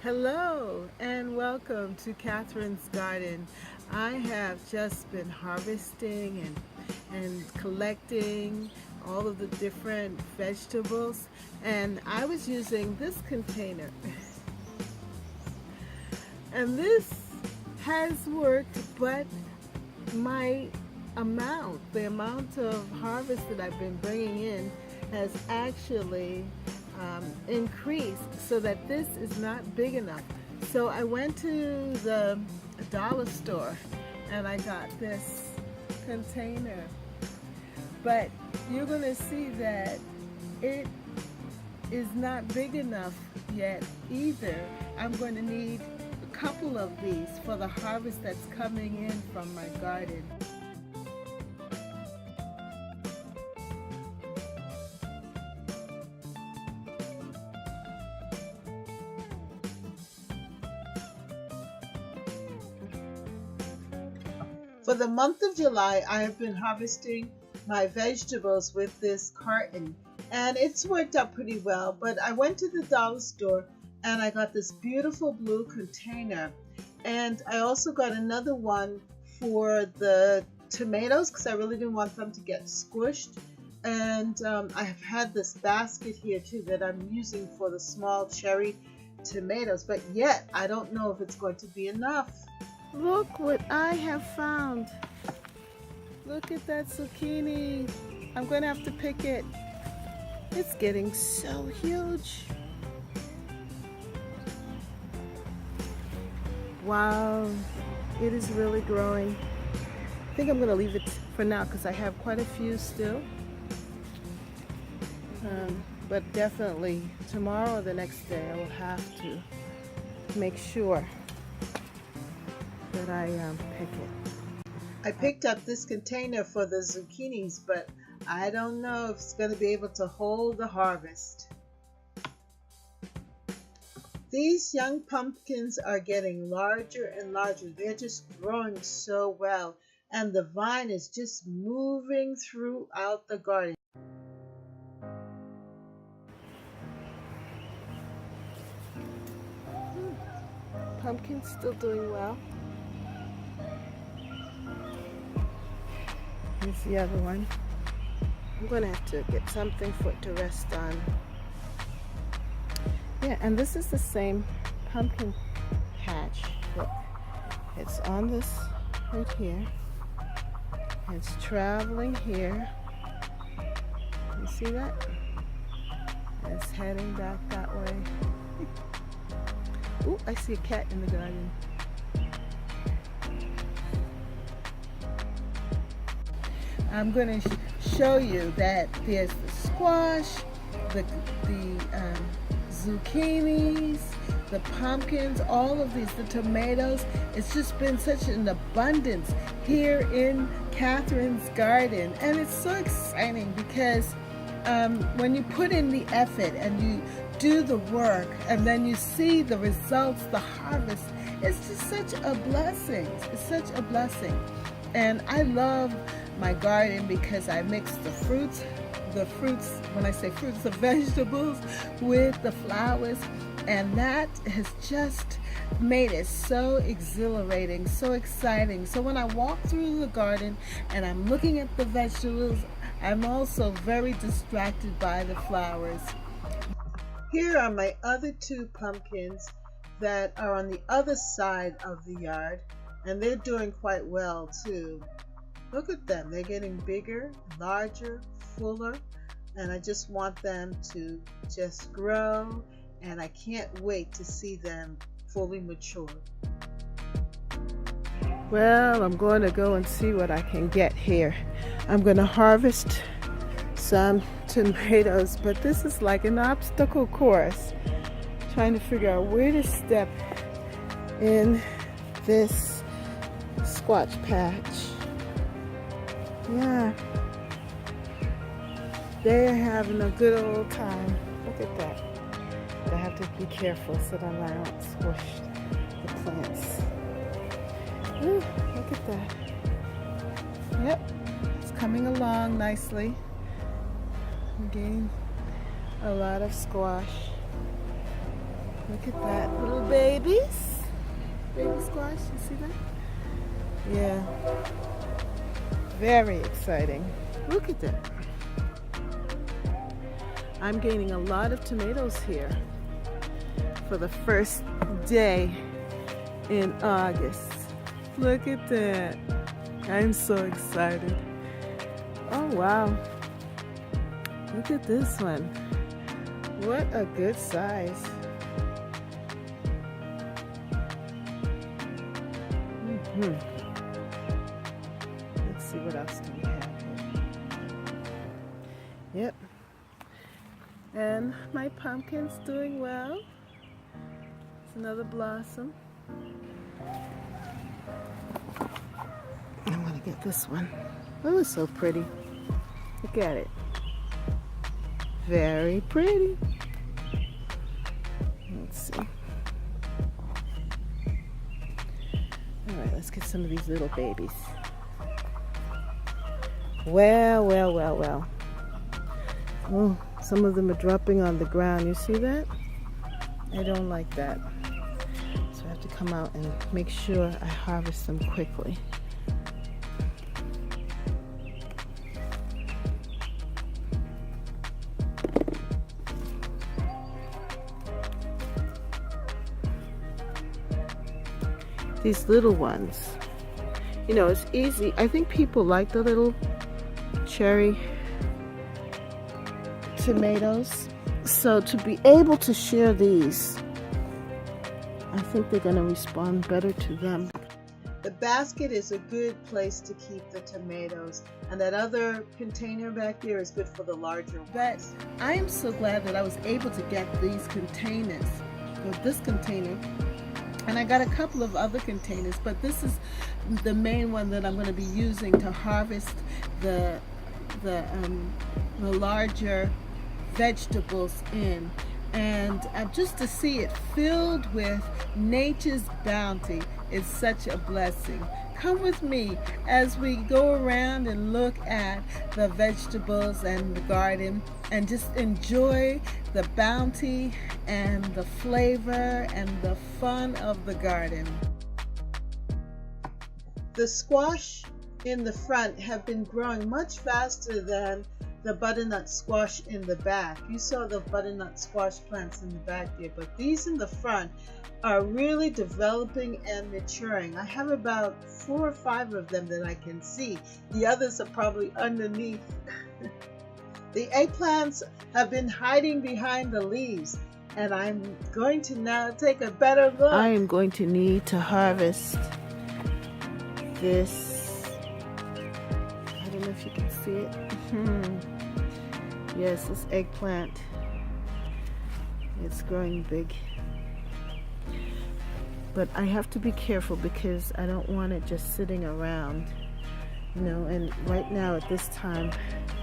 Hello and welcome to Catherine's Garden. I have just been harvesting and collecting all of the different vegetables, and I was using this container. And this has worked, but my the amount of harvest that I've been bringing in has actually increased so that this is not big enough. So I went to the dollar store and I got this container. But you're going to see that it is not big enough yet either. I'm going to need a couple of these for the harvest that's coming in from my garden. For the month of July, I have been harvesting my vegetables with this carton, and it's worked out pretty well. But I went to the dollar store and I got this beautiful blue container, and I also got another one for the tomatoes because I really didn't want them to get squished. And I have had this basket here too that I'm using for the small cherry tomatoes, but yet I don't know if it's going to be enough. Look what I have found. Look at that zucchini. I'm going to have to pick it. It's getting so huge. Wow, it is really growing. I think I'm going to leave it for now because I have quite a few still. But definitely tomorrow or the next day I will have to make sure that I pick it. I picked up this container for the zucchinis, but I don't know if it's going to be able to hold the harvest. These young pumpkins are getting larger and larger. They're just growing so well, and the vine is just moving throughout the garden. Pumpkin's still doing well. Here's the other one. I'm going to have to get something for it to rest on. Yeah, and this is the same pumpkin patch. Look, it's on this right here. It's traveling here. You see that? It's heading back that way. Ooh, I see a cat in the garden. I'm going to show you that there's the squash, the zucchinis, the pumpkins, all of these, the tomatoes. It's just been such an abundance here in Catherine's garden. And it's so exciting because when you put in the effort and you do the work and then you see the results, the harvest, it's just such a blessing. It's such a blessing. And I love my garden because I mix the fruits, when I say fruits, the vegetables with the flowers, and that has just made it so exhilarating, so exciting. So when I walk through the garden and I'm looking at the vegetables, I'm also very distracted by the flowers. Here are my other two pumpkins that are on the other side of the yard, and they're doing quite well too. Look at them. They're getting bigger, larger, fuller, and I just want them to just grow, and I can't wait to see them fully mature. Well, I'm going to go and see what I can get here. I'm going to harvest some tomatoes, but this is like an obstacle course, trying to figure out where to step in this squash patch. Yeah, they're having a good old time. Look at that. I have to be careful so that I don't squish the plants. Ooh, look at that. Yep, it's coming along nicely. I'm getting a lot of squash. Look at that, little babies. Baby squash, you see that? Yeah. Very exciting. Look at that. I'm gaining a lot of tomatoes here for the first day in August. Look at that. I'm so excited. Oh wow. Look at this one. What a good size. Let's see what else do we have here. Yep. And my pumpkin's doing well. It's another blossom. I'm gonna get this one. Oh, it's so pretty. Look at it. Very pretty. Let's see. All right, let's get some of these little babies. Well, well, well, well. Oh, some of them are dropping on the ground. You see that? I don't like that. So I have to come out and make sure I harvest them quickly. These little ones, you know, it's easy. I think people like the little cherry tomatoes. So to be able to share these, I think they're going to respond better to them. The basket is a good place to keep the tomatoes, and that other container back there is good for the larger ones. But I am so glad that I was able to get these containers, or this container. And I got a couple of other containers, but this is the main one that I'm going to be using to harvest the larger vegetables in. And just to see it filled with nature's bounty is such a blessing. Come with me as we go around and look at the vegetables and the garden and just enjoy the bounty and the flavor and the fun of the garden. The squash in the front have been growing much faster than the butternut squash in the back. You saw the butternut squash plants in the back there, but these in the front are really developing and maturing. I have about 4 or 5 of them that I can see. The others are probably underneath. The eggplants have been hiding behind the leaves, and I'm going to now take a better look. I am going to need to harvest this. I don't know if you can see it. Yes, this eggplant. It's growing big. But I have to be careful because I don't want it just sitting around, you know, and right now at this time,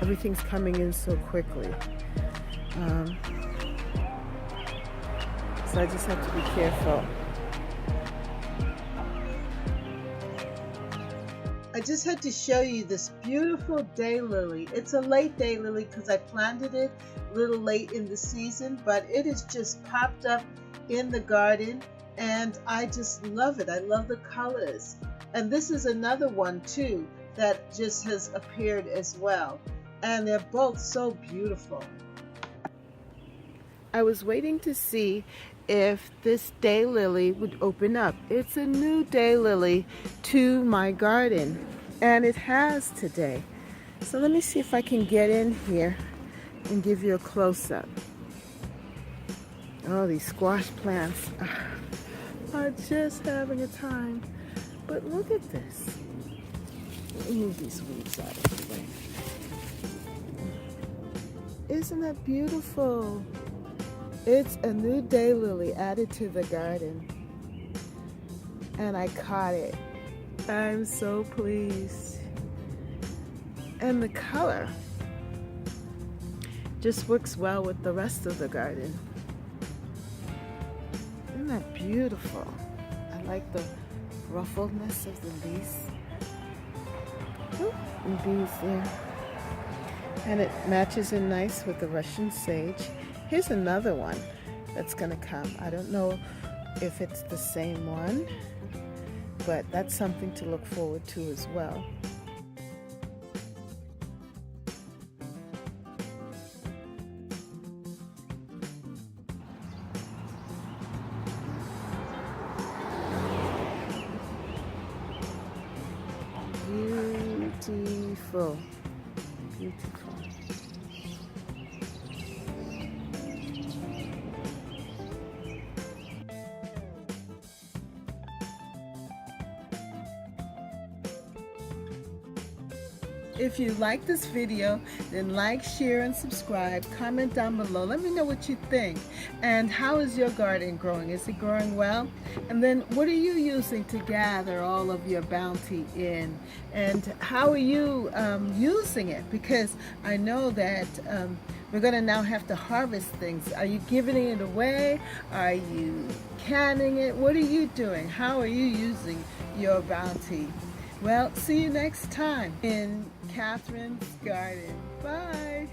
everything's coming in so quickly. So I just have to be careful. I just had to show you this beautiful daylily. It's a late daylily because I planted it a little late in the season, but it has just popped up in the garden. And I just love it. I love the colors. And this is another one too that just has appeared as well. And they're both so beautiful. I was waiting to see if this daylily would open up. It's a new daylily to my garden, and it has today. So let me see if I can get in here and give you a close-up. Oh, these squash plants are just having a time. But look at this. Let me move these weeds out of the way. Isn't that beautiful? It's a new daylily added to the garden. And I caught it. I'm so pleased. And the color just works well with the rest of the garden. Isn't that beautiful? I like the ruffledness of the leaves. Ooh, and bees there. And it matches in nice with the Russian sage. Here's another one. that's going to come. I don't know if it's the same one, but that's something to look forward to as well. Beautiful, beautiful. If you like this video, then like, share, and subscribe. Comment down below. Let me know what you think. And how is your garden growing? Is it growing well? And then what are you using to gather all of your bounty in? And how are you using it? Because I know that we're going to now have to harvest things. Are you giving it away? Are you canning it? What are you doing? How are you using your bounty? Well, see you next time in Catherine's Garden. Bye.